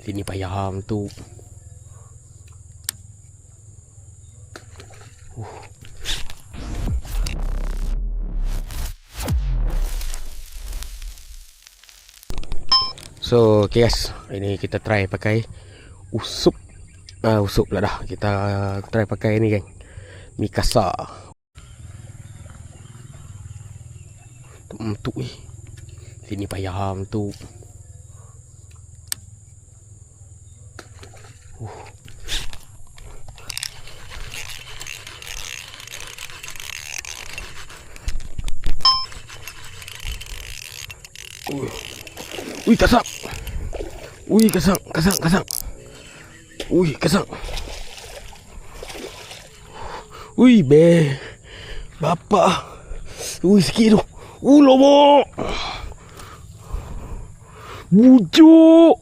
Sini payah ham tu. So okay guys, ini kita try pakai usup. Usup pula dah. Kita try pakai ni geng, mikasa. Tu ni. Sini payah ham tu. Ui kasar. Ui kasar. Ui kasar. Ui be. Bapak. Ui sikit tu. Lama. Bujuk.